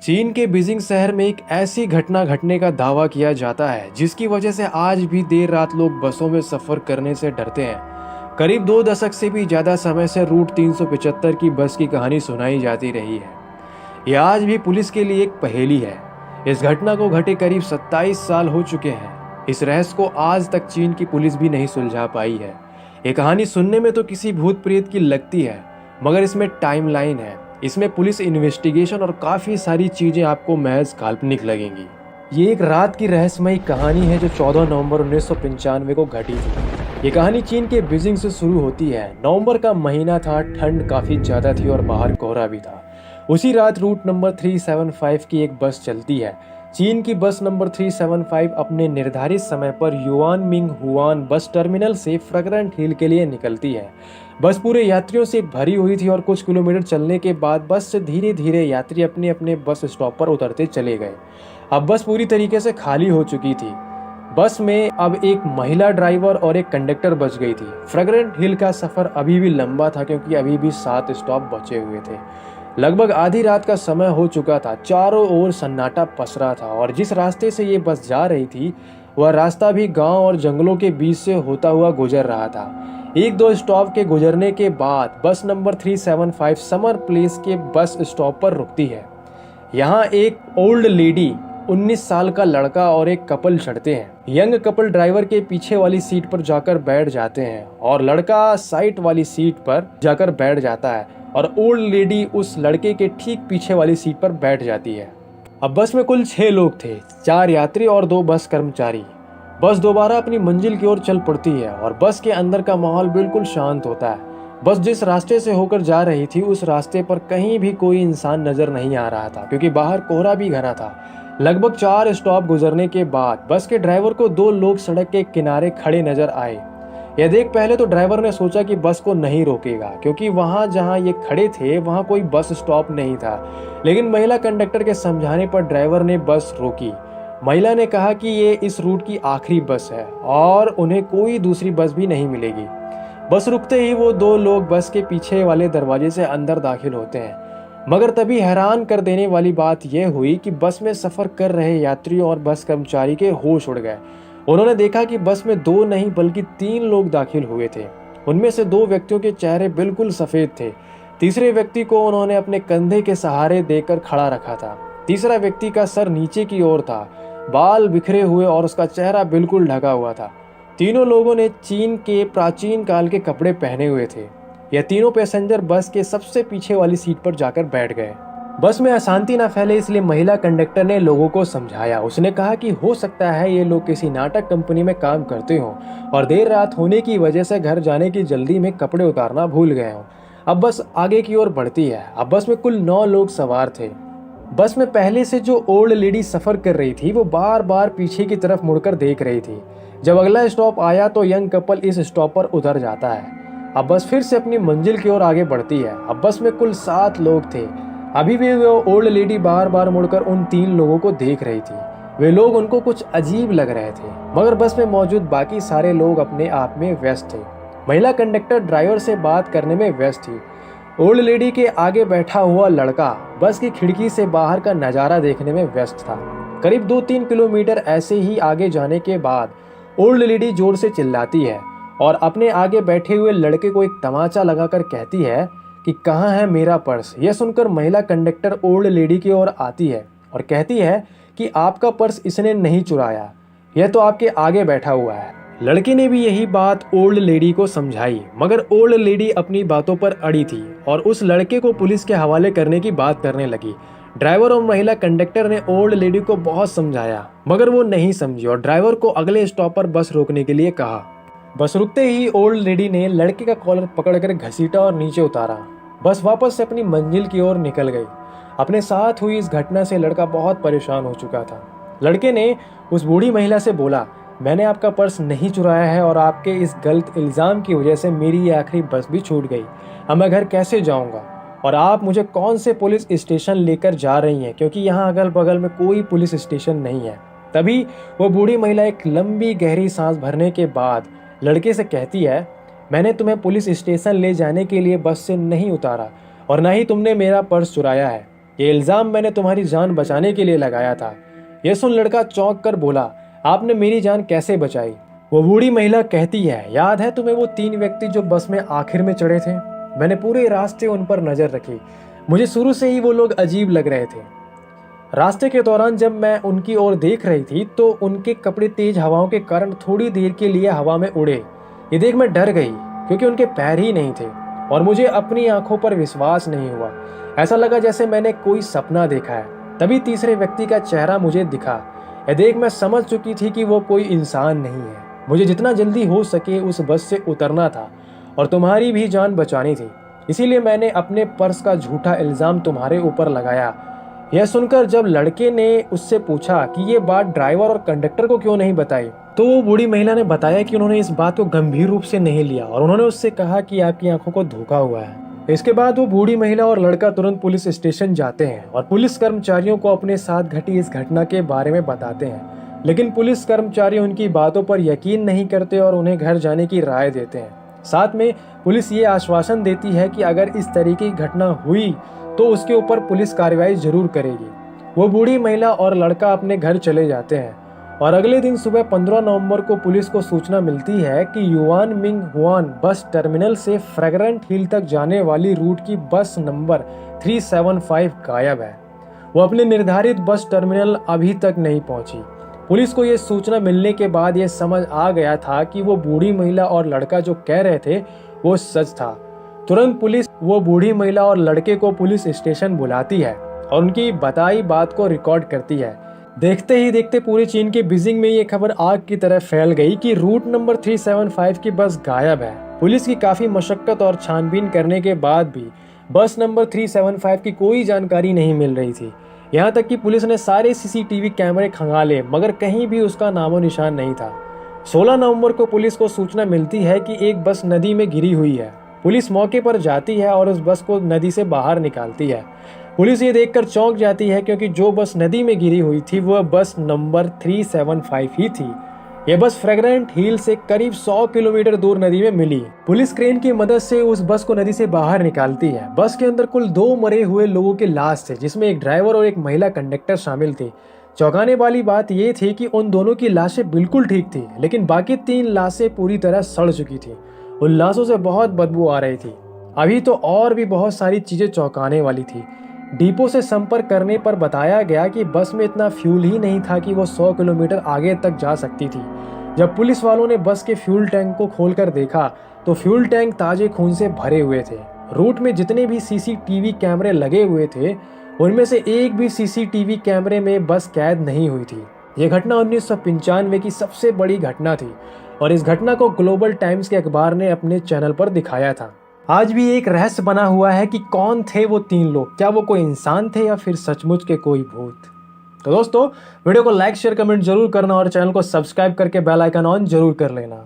चीन के बीजिंग शहर में एक ऐसी घटना घटने का दावा किया जाता है जिसकी वजह से आज भी देर रात लोग बसों में सफर करने से डरते हैं। करीब 2 दशक से भी ज्यादा समय से रूट 375 की बस की कहानी सुनाई जाती रही है। यह आज भी पुलिस के लिए एक पहेली है। इस घटना को घटे करीब 27 साल हो चुके हैं। इस रहस्य को आज तक चीन की पुलिस भी नहीं सुलझा पाई है। ये कहानी सुनने में तो किसी भूत प्रेत की लगती है, मगर इसमें टाइमलाइन है, इसमें पुलिस इन्वेस्टिगेशन और काफ़ी सारी चीज़ें आपको महज काल्पनिक लगेंगी। ये एक रात की रहस्यमयी कहानी है जो 14 नवंबर 1995 को घटी थी। ये कहानी चीन के बीजिंग से शुरू होती है। नवंबर का महीना था, ठंड काफ़ी ज़्यादा थी और बाहर कोहरा भी था। उसी रात रूट नंबर 375 की एक बस चलती है। चीन की बस नंबर 375 अपने निर्धारित समय पर yuan Ming Hwan bus terminal से फ्रेग्रेंट हिल के लिए निकलती है। बस पूरे यात्रियों से भरी हुई थी और कुछ किलोमीटर चलने के बाद बस से धीरे धीरे यात्री अपने अपने बस स्टॉप पर उतरते चले गए। अब बस पूरी तरीके से खाली हो चुकी थी। बस में अब एक महिला ड्राइवर और एक कंडक्टर बच गई थी। फ्रेग्रेंट हिल का सफर अभी भी लंबा था क्योंकि अभी भी 7 स्टॉप बचे हुए थे। लगभग आधी रात का समय हो चुका था। चारों ओर सन्नाटा पसरा था और जिस रास्ते से ये बस जा रही थी वह रास्ता भी गांव और जंगलों के बीच से होता हुआ गुजर रहा था। 1-2 स्टॉप के गुजरने के बाद बस नंबर 375 समर प्लेस के बस स्टॉप पर रुकती है। यहाँ एक ओल्ड लेडी, 19 साल का लड़का और एक कपल चढ़ते हैं। यंग कपल ड्राइवर के पीछे वाली सीट पर जाकर बैठ जाते हैं और लड़का साइड वाली सीट पर जाकर बैठ जाता है और ओल्ड लेडी उस लड़के के ठीक पीछे वाली सीट पर बैठ जाती है। अब बस में कुल 6 लोग थे, 4 यात्री और 2 बस कर्मचारी। बस दोबारा अपनी मंजिल की ओर चल पड़ती है और बस के अंदर का माहौल बिल्कुल शांत होता है। बस जिस रास्ते से होकर जा रही थी उस रास्ते पर कहीं भी कोई इंसान नजर नहीं आ रहा था क्योंकि बाहर कोहरा भी घना था। लगभग 4 स्टॉप गुजरने के बाद बस के ड्राइवर को 2 लोग सड़क के किनारे खड़े नजर आए। यह देख पहले तो ड्राइवर ने सोचा कि बस को नहीं रोकेगा क्योंकि वहां जहां ये खड़े थे वहां कोई बस स्टॉप नहीं था। लेकिन महिला कंडक्टर के समझाने पर ड्राइवर ने बस रोकी। महिला ने कहा कि ये इस रूट की आखिरी बस है और उन्हें कोई दूसरी बस भी नहीं मिलेगी। बस रुकते ही वो 2 लोग बस के पीछे वाले दरवाजे से अंदर दाखिल होते हैं। मगर तभी हैरान कर देने वाली बात यह हुई कि बस में सफर कर रहे यात्रियों और बस कर्मचारी के होश उड़ गए। उन्होंने देखा कि बस में 2 नहीं बल्कि 3 लोग दाखिल हुए थे। उनमें से 2 व्यक्तियों के चेहरे बिल्कुल सफेद थे। तीसरे व्यक्ति को उन्होंने अपने कंधे के सहारे देकर खड़ा रखा था। तीसरा व्यक्ति का सर नीचे की ओर था, बाल बिखरे हुए और उसका चेहरा बिल्कुल ढका हुआ था। तीनों लोगों ने चीन के प्राचीन काल के कपड़े पहने हुए थे। यह तीनों पैसेंजर बस के सबसे पीछे वाली सीट पर जाकर बैठ गए। बस में अशांति न फैले इसलिए महिला कंडक्टर ने लोगों को समझाया। उसने कहा कि हो सकता है ये लोग किसी नाटक कंपनी में काम करते हों और देर रात होने की वजह से घर जाने की जल्दी में कपड़े उतारना भूल गए हों। अब बस आगे की ओर बढ़ती है। अब बस में कुल 9 लोग सवार थे। बस में पहले से जो ओल्ड लेडी सफर कर रही थी वो बार बार पीछे की तरफ मुड़कर देख रही थी। जब अगला स्टॉप आया तो यंग कपल इस स्टॉप पर उतर जाता है। अब बस फिर से अपनी मंजिल की ओर आगे बढ़ती है। अब बस में कुल 7 लोग थे। अभी भी वो ओल्ड लेडी बार बार मुड़कर उन 3 लोगों को देख रही थी। वे लोग उनको कुछ अजीब लग रहे थे, मगर बस में मौजूद बाकी सारे लोग अपने आप में व्यस्त थे। महिला कंडक्टर ड्राइवर से बात करने में व्यस्त थी। ओल्ड लेडी के आगे बैठा हुआ लड़का बस की खिड़की से बाहर का नज़ारा देखने में व्यस्त था। करीब 2-3 किलोमीटर ऐसे ही आगे जाने के बाद ओल्ड लेडी जोर से चिल्लाती है और अपने आगे बैठे हुए लड़के को एक तमाचा लगाकर कहती है कि कहाँ है मेरा पर्स। यह सुनकर महिला कंडक्टर ओल्ड लेडी की ओर आती है और कहती है कि आपका पर्स इसने नहीं चुराया, यह तो आपके आगे बैठा हुआ है। लड़के ने भी यही बात ओल्ड लेडी को समझाई, मगर ओल्ड लेडी अपनी बातों पर अड़ी थी और उस लड़के को पुलिस के हवाले करने की बात करने लगी। ड्राइवर और महिला कंडक्टर ने ओल्ड लेडी को बहुत समझाया, मगर वो नहीं समझी और ड्राइवर को अगले स्टॉप पर बस रोकने के लिए कहा। बस रुकते ही ओल्ड लेडी ने लड़के का कॉलर पकड़कर घसीटा और नीचे उतारा। बस वापस से अपनी मंजिल की ओर निकल गई। अपने साथ हुई इस घटना से लड़का बहुत परेशान हो चुका था। लड़के ने उस बूढ़ी महिला से बोला, मैंने आपका पर्स नहीं चुराया है और आपके इस गलत इल्ज़ाम की वजह से मेरी ये आखिरी बस भी छूट गई। अब मैं घर कैसे जाऊंगा और आप मुझे कौन से पुलिस स्टेशन लेकर जा रही हैं, क्योंकि यहाँ अगल बगल में कोई पुलिस स्टेशन नहीं है। तभी वो बूढ़ी महिला एक लंबी गहरी सांस भरने के बाद लड़के से कहती है, मैंने तुम्हें पुलिस स्टेशन ले जाने के लिए बस से नहीं उतारा और ना ही तुमने मेरा पर्स चुराया है। ये इल्ज़ाम मैंने तुम्हारी जान बचाने के लिए लगाया था। यह सुन लड़का चौंक कर बोला, आपने मेरी जान कैसे बचाई? वो बूढ़ी महिला कहती है, याद है तुम्हें वो 3 व्यक्ति जो बस में आखिर में चढ़े थे? मैंने पूरे रास्ते उन पर नजर रखी। मुझे शुरू से ही वो लोग अजीब लग रहे थे। रास्ते के दौरान जब मैं उनकी ओर देख रही थी तो उनके कपड़े तेज हवाओं के कारण थोड़ी देर के लिए हवा में उड़े। ये देख मैं डर गई क्योंकि उनके पैर ही नहीं थे और मुझे अपनी आंखों पर विश्वास नहीं हुआ। ऐसा लगा जैसे मैंने कोई सपना देखा है। तभी तीसरे व्यक्ति का चेहरा मुझे दिखा। यह देख मैं समझ चुकी थी कि वो कोई इंसान नहीं है। मुझे जितना जल्दी हो सके उस बस से उतरना था और तुम्हारी भी जान बचानी थी। इसीलिए मैंने अपने पर्स का झूठा इल्ज़ाम तुम्हारे ऊपर लगाया। यह सुनकर जब लड़के ने उससे पूछा कि ये बात ड्राइवर और कंडक्टर को क्यों नहीं बताई, तो वो बूढ़ी महिला ने बताया कि उन्होंने इस बात को गंभीर रूप से नहीं लिया और उन्होंने उससे कहा कि आपकी आंखों को धोखा हुआ है। इसके बाद वो बूढ़ी महिला और लड़का तुरंत पुलिस स्टेशन जाते हैं और पुलिस कर्मचारियों को अपने साथ घटी इस घटना के बारे में बताते हैं। लेकिन पुलिस कर्मचारी उनकी बातों पर यकीन नहीं करते और उन्हें घर जाने की राय देते हैं। साथ में पुलिस ये आश्वासन देती है कि अगर इस तरीके की घटना हुई तो उसके ऊपर पुलिस कार्रवाई जरूर करेगी। वो बूढ़ी महिला और लड़का अपने घर चले जाते हैं और अगले दिन सुबह 15 नवंबर को पुलिस को सूचना मिलती है कि yuan Ming Hwan bus terminal से फ्रेग्रेंट हिल तक जाने वाली रूट की बस नंबर 375 गायब है। वो अपने निर्धारित बस टर्मिनल अभी तक नहीं पहुंची। पुलिस को यह सूचना मिलने के बाद यह समझ आ गया था कि वो बूढ़ी महिला और लड़का जो कह रहे थे वो सच था। तुरंत पुलिस वो बूढ़ी महिला और लड़के को पुलिस स्टेशन बुलाती है और उनकी बताई बात को रिकॉर्ड करती है। देखते ही देखते पूरे चीन के बीजिंग में ये खबर आग की तरह फैल गई कि रूट नंबर 375 की बस गायब है। पुलिस की काफी मशक्कत और छानबीन करने के बाद भी बस नंबर 375 की कोई जानकारी नहीं मिल रही थी। यहाँ तक कि पुलिस ने सारे सीसीटीवी कैमरे खंगाले मगर कहीं भी उसका नामो निशान नहीं था। 16 नवंबर को पुलिस को सूचना मिलती है कि एक बस नदी में गिरी हुई है। पुलिस मौके पर जाती है और उस बस को नदी से बाहर निकालती है। पुलिस ये देखकर चौंक जाती है क्योंकि जो बस नदी में गिरी हुई थी वह बस नंबर 375 ही थी। यह बस फ्रेग्रेंट हिल से करीब 100 किलोमीटर दूर नदी में मिली। पुलिस क्रेन की मदद से उस बस को नदी से बाहर निकालती है। बस के अंदर कुल 2 मरे हुए लोगों की लाश थे, जिसमें एक ड्राइवर और एक महिला कंडक्टर शामिल थे। चौंकाने वाली बात यह थी कि उन दोनों की लाशें बिल्कुल ठीक थी, लेकिन बाकी 3 लाशें पूरी तरह सड़ चुकी थी। उन लाशों से बहुत बदबू आ रही थी। अभी तो और भी बहुत सारी चीजें चौंकाने वाली थी। डिपो से संपर्क करने पर बताया गया कि बस में इतना फ्यूल ही नहीं था कि वो 100 किलोमीटर आगे तक जा सकती थी। जब पुलिस वालों ने बस के फ्यूल टैंक को खोलकर देखा तो फ्यूल टैंक ताजे खून से भरे हुए थे। रूट में जितने भी सीसीटीवी कैमरे लगे हुए थे उनमें से एक भी सीसीटीवी कैमरे में बस कैद नहीं हुई थी। यह घटना 1995 की सबसे बड़ी घटना थी और इस घटना को ग्लोबल टाइम्स के अखबार ने अपने चैनल पर दिखाया था। आज भी एक रहस्य बना हुआ है कि कौन थे वो 3 लोग। क्या वो कोई इंसान थे या फिर सचमुच के कोई भूत? तो दोस्तों, वीडियो को लाइक शेयर कमेंट जरूर करना और चैनल को सब्सक्राइब करके बेल आइकन ऑन जरूर कर लेना।